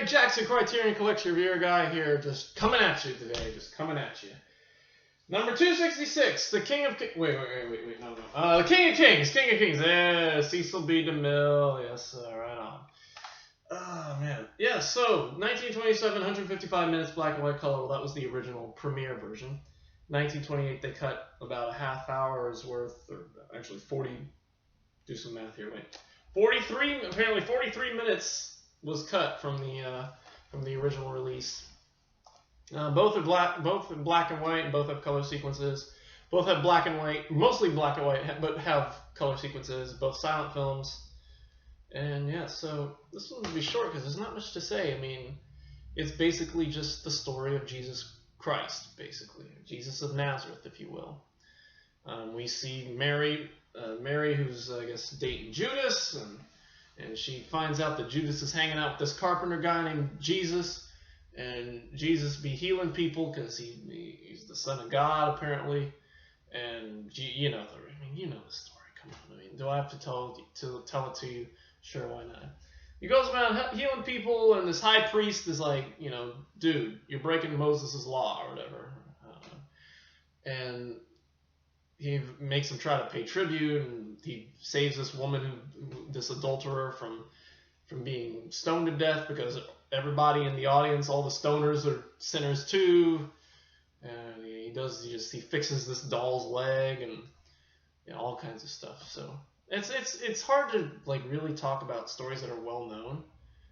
Greg Jackson, Criterion Collection Reviewer guy here, just coming at you today, Number 266, the King of Kings. Wait, no. The King of Kings. Cecil B. DeMille. Yes, right on. Oh, man. Yeah, so 1927, 155 minutes, black and white color. Well, that was the original premiere version. 1928, they cut about a half hour's worth, or actually 40. Do some math here. Wait, 43. Apparently, 43 minutes was cut from the original release. Both in black and white, and both have color sequences. Both have black and white, mostly black and white, but have color sequences. Both silent films. And yeah, so this one will be short because there's not much to say. I mean, it's basically just the story of Jesus Christ, basically. Jesus of Nazareth, if you will. We see Mary, who's, I guess, dating Judas, and she finds out that Judas is hanging out with this carpenter guy named Jesus. And Jesus be healing people because he's the Son of God, apparently. And you know the story. Come on, I mean, do I have to tell it to you? Sure, why not? He goes around healing people, and this high priest is like, dude, you're breaking Moses' law or whatever. And he makes him try to pay tribute, and he saves this woman, this adulterer, from being stoned to death because everybody in the audience, all the stoners, are sinners too. And he fixes this doll's leg and all kinds of stuff. So it's hard to really talk about stories that are well known.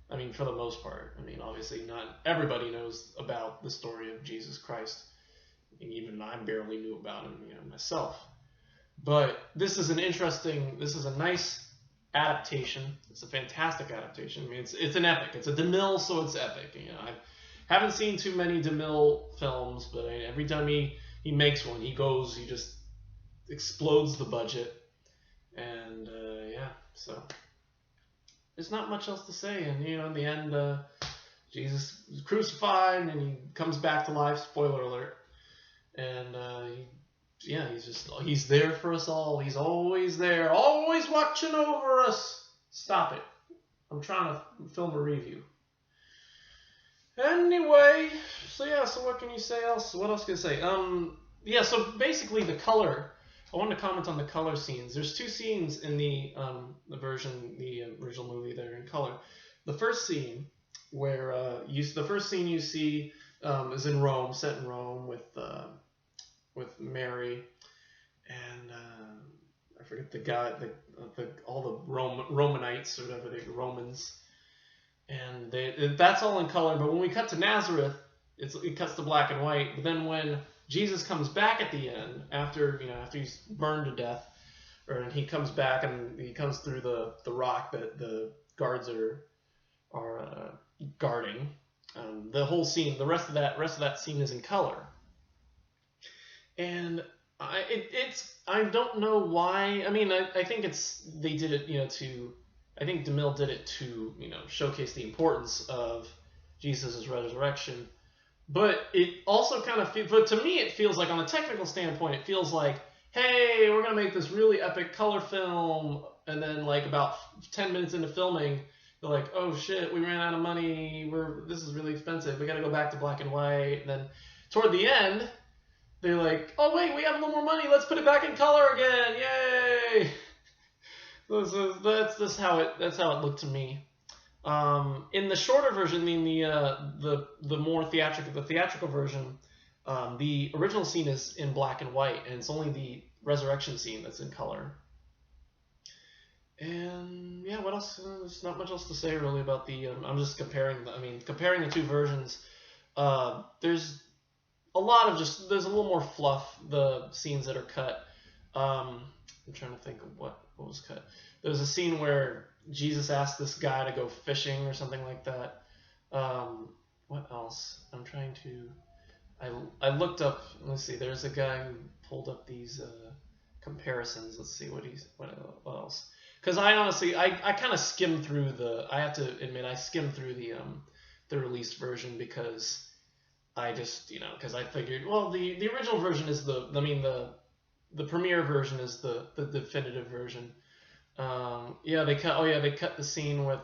I mean, for the most part. I mean, obviously not everybody knows about the story of Jesus Christ. I mean, even I barely knew about him, myself. But this is a nice adaptation. It's a fantastic adaptation. I mean, it's an epic. It's a DeMille, so it's epic. I haven't seen too many DeMille films, but every time he makes one, he just explodes the budget. And yeah, so there's not much else to say. And in the end, Jesus is crucified and he comes back to life. Spoiler alert. And he's there for us all. He's always there, always watching over us. Stop it. I'm trying to film a review. Anyway, so what can you say else? What else can I say? So basically the color. I wanted to comment on the color scenes. There's two scenes in the original movie that are in color. The first scene where you see is in Rome, set in Rome with Mary and I forget the guy, all the Romanites or whatever, the Romans, and that's all in color. But when we cut to Nazareth, it cuts to black and white. But then when Jesus comes back at the end, after he's burned to death, and he comes back and he comes through the rock that the guards are guarding. The whole scene, the rest of that scene is in color. And I don't know why. I mean, I think they did it, I think DeMille did it to, showcase the importance of Jesus' resurrection. But it also but to me, it feels like, on a technical standpoint, it feels like, hey, we're going to make this really epic color film. And then about 10 minutes into filming, they're like, oh shit, we ran out of money. This is really expensive. We got to go back to black and white. And then toward the end, they're like, oh wait, we have a little more money. Let's put it back in color again. Yay! That's how it looked to me. In the shorter version, I mean the more theatrical version, the original scene is in black and white, and it's only the resurrection scene that's in color. And yeah, what else? There's not much else to say really about the. I'm just comparing the two versions. There's a little more fluff. The scenes that are cut. I'm trying to think of what was cut. There's a scene where Jesus asked this guy to go fishing or something like that. What else? I'm trying to. I looked up. Let's see. There's a guy who pulled up these comparisons. Let's see what else. Because I honestly, I kind of skimmed through I have to admit, I skimmed through the released version because I just, because I figured, well, the original version is the premiere version is the definitive version. They cut the scene with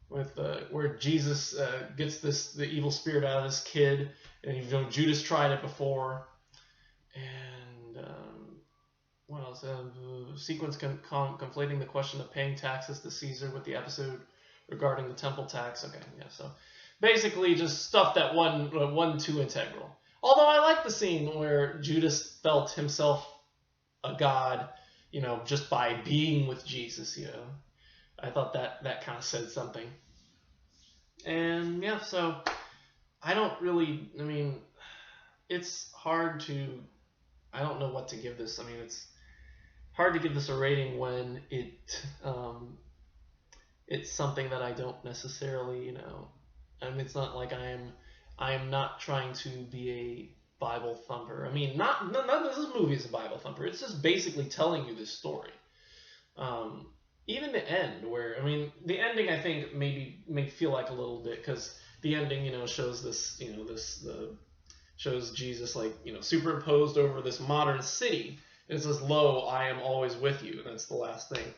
with where Jesus gets the evil spirit out of this kid, and Judas tried it before, and what else? Sequence conflating the question of paying taxes to Caesar with the episode regarding the temple tax. Okay, yeah, so basically just stuff that wasn't too integral. Although I like the scene where Judas felt himself a god, just by being with Jesus, I thought that kind of said something. And yeah, so I don't really, it's hard to, I don't know what to give this. It's hard to give this a rating when it's something that I don't necessarily, it's not like I am not trying to be a Bible thumper. Not this movie is a Bible thumper. It's just basically telling you this story. Even the end, where the ending, I think may feel like a little bit, because the ending, shows this, shows Jesus superimposed over this modern city. It says, "Lo, I am always with you." That's the last thing.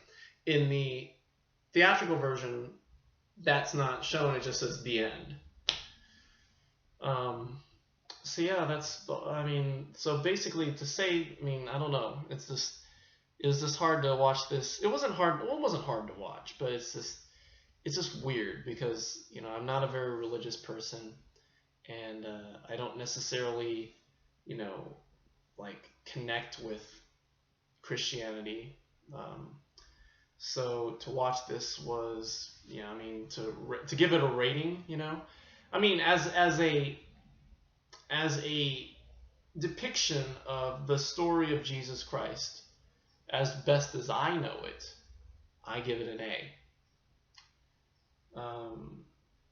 In the theatrical version, that's not shown. It just says the end. So yeah, that's, so basically to say, I don't know. It was just hard to watch this. It wasn't hard to watch, but it's just weird because, I'm not a very religious person, and I don't necessarily, connect with Christianity. So to watch this was, to give it a rating, as a depiction of the story of Jesus Christ, as best as I know it, I give it an A.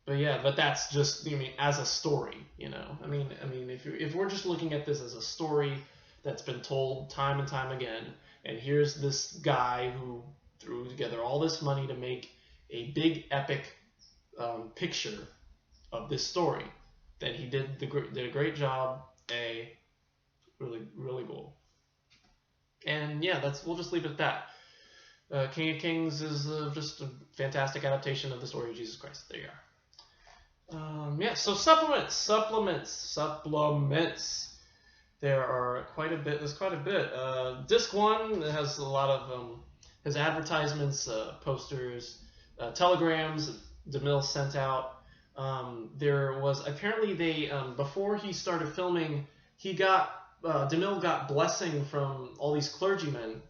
But that's just, as a story, if we're just looking at this as a story that's been told time and time again, and here's this guy who threw together all this money to make a big epic picture of this story, then he did a great job. Really, really cool. And yeah, we'll just leave it at that. King of Kings is just a fantastic adaptation of the story of Jesus Christ. There you are. Yeah, so supplements. There are quite a bit. There's quite a bit. Disc 1 has a lot of has advertisements, posters, telegrams DeMille sent out. There was apparently before he started filming, DeMille got blessing from all these clergymen,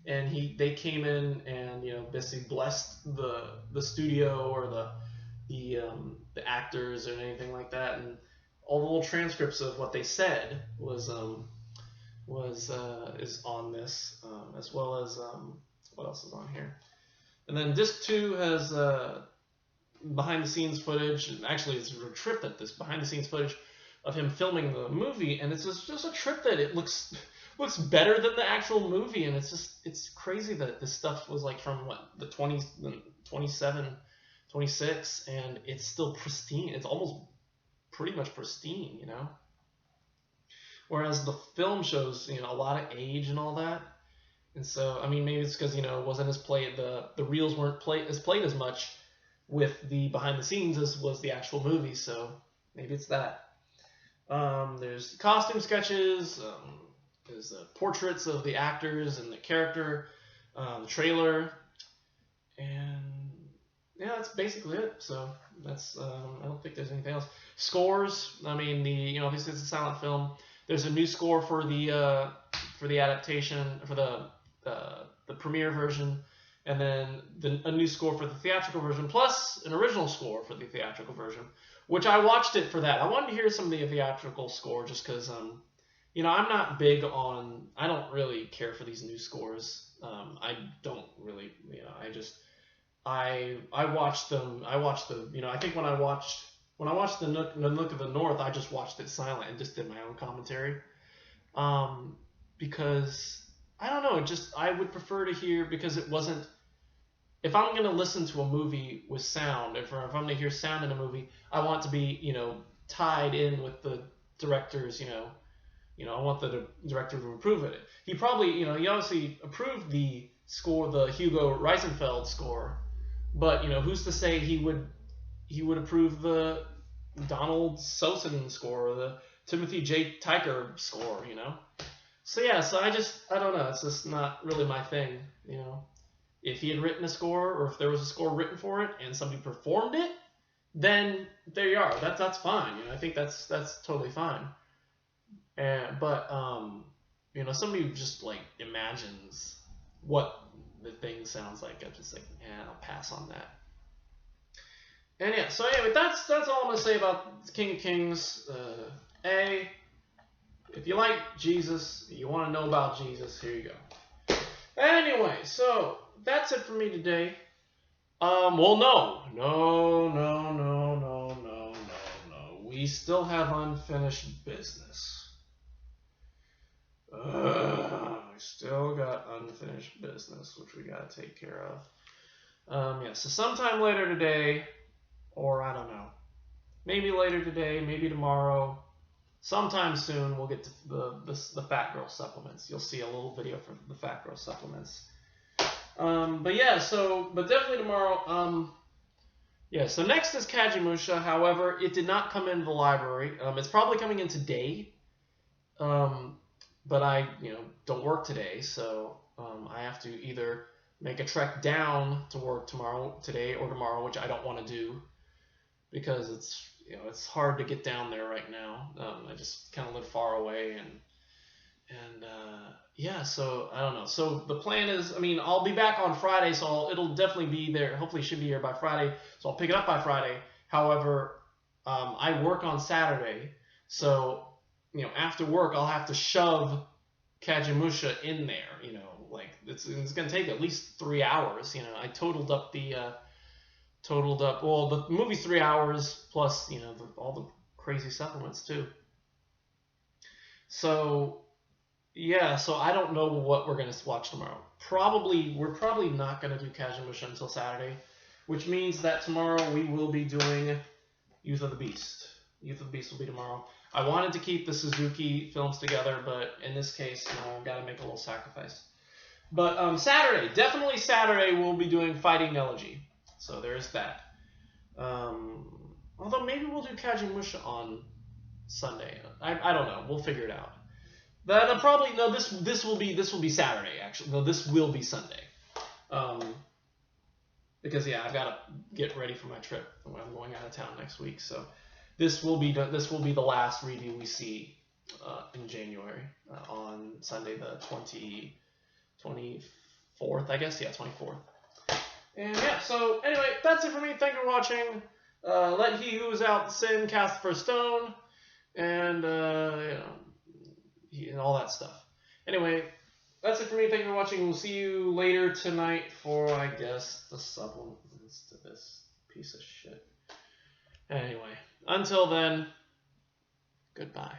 and they came in and basically blessed the studio or the actors or anything like that, and all the little transcripts of what they said is on this, as well as what else is on here. And then disc 2 has behind the scenes footage. Actually, it's a trip that this behind the scenes footage of him filming the movie, and it's just a trip that it looks better than the actual movie, and it's crazy that this stuff was from the 27, 26, and it's still pristine. It's almost pretty much pristine, whereas the film shows a lot of age and all that. And so maybe it's because it wasn't as played, the reels weren't played as much with the behind the scenes as was the actual movie, so maybe it's that. There's costume sketches, there's portraits of the actors and the character, the trailer, and yeah, that's basically it. So that's I don't think there's anything else. Scores. Obviously it's a silent film. There's a new score for the adaptation, for the premiere version, and then a new score for the theatrical version, plus an original score for the theatrical version, which I watched it for that. I wanted to hear some of the theatrical score just because, I'm not big on, I don't really care for these new scores. I don't really, I watched them, I think when I watched the Nook of the North, I just watched it silent and just did my own commentary. Because, I don't know, I would prefer to hear, because it wasn't, if I'm going to listen to a movie with sound, if I'm going to hear sound in a movie, I want to be, tied in with the director's, I want the director to approve it. He probably, he obviously approved the score, the Hugo Reisenfeld score, but, who's to say he would he would approve the Donald Sosin score or the Timothy J. Tyker score, you know? So yeah, so I don't know. It's just not really my thing, you know? If he had written a score, or if there was a score written for it and somebody performed it, then there you are. That's fine. You know, I think that's totally fine. But you know, somebody who just like imagines what the thing sounds like, I'm just like, I'll pass on that. And yeah, so anyway, that's all I'm gonna say about King of Kings. If you like Jesus, you want to know about Jesus, here you go. Anyway, so that's it for me today. Well, no. We still have unfinished business. We still got unfinished business, which we gotta take care of. Yeah, so sometime later today, or I don't know, maybe later today, maybe tomorrow, sometime soon, we'll get to the Fat Girl supplements. You'll see a little video for the Fat Girl supplements. But yeah, but definitely tomorrow. Yeah, so next is Kajimusha. However, it did not come into the library. It's probably coming in today. But I, don't work today, so I have to either make a trek down to work today or tomorrow, which I don't want to do because it's hard to get down there right now. I just kind of live far away, and yeah, so I don't know. So the plan is, I'll be back on Friday, so it'll definitely be there. Hopefully, it should be here by Friday, so I'll pick it up by Friday. However, I work on Saturday, so after work, I'll have to shove Kajimusha in there. Like it's going to take at least 3 hours. I totaled up well, the movie's 3 hours plus all the crazy supplements too. So yeah, so I don't know what we're going to watch tomorrow. We're probably not going to do Kajimusha until Saturday, which means that tomorrow we will be doing Youth of the Beast. Youth of the Beast will be tomorrow. I wanted to keep the Suzuki films together, but in this case, I've got to make a little sacrifice. But Saturday, definitely Saturday, we'll be doing Fighting Elegy. So there's that. Although maybe we'll do Kajimusha on Sunday. I don't know. We'll figure it out. But probably no. This will be Saturday. Actually, no. This will be Sunday. Because I've got to get ready for my trip. I'm going out of town next week, so this will be the last review we see in January on Sunday the 24th, I guess. Yeah, 24th. And yeah, so anyway, that's it for me. Thank you for watching. Let he who is out sin cast the first stone, and and all that stuff. Anyway, that's it for me. Thank you for watching. We'll see you later tonight for, I guess, the supplements to this piece of shit. Anyway, until then, goodbye.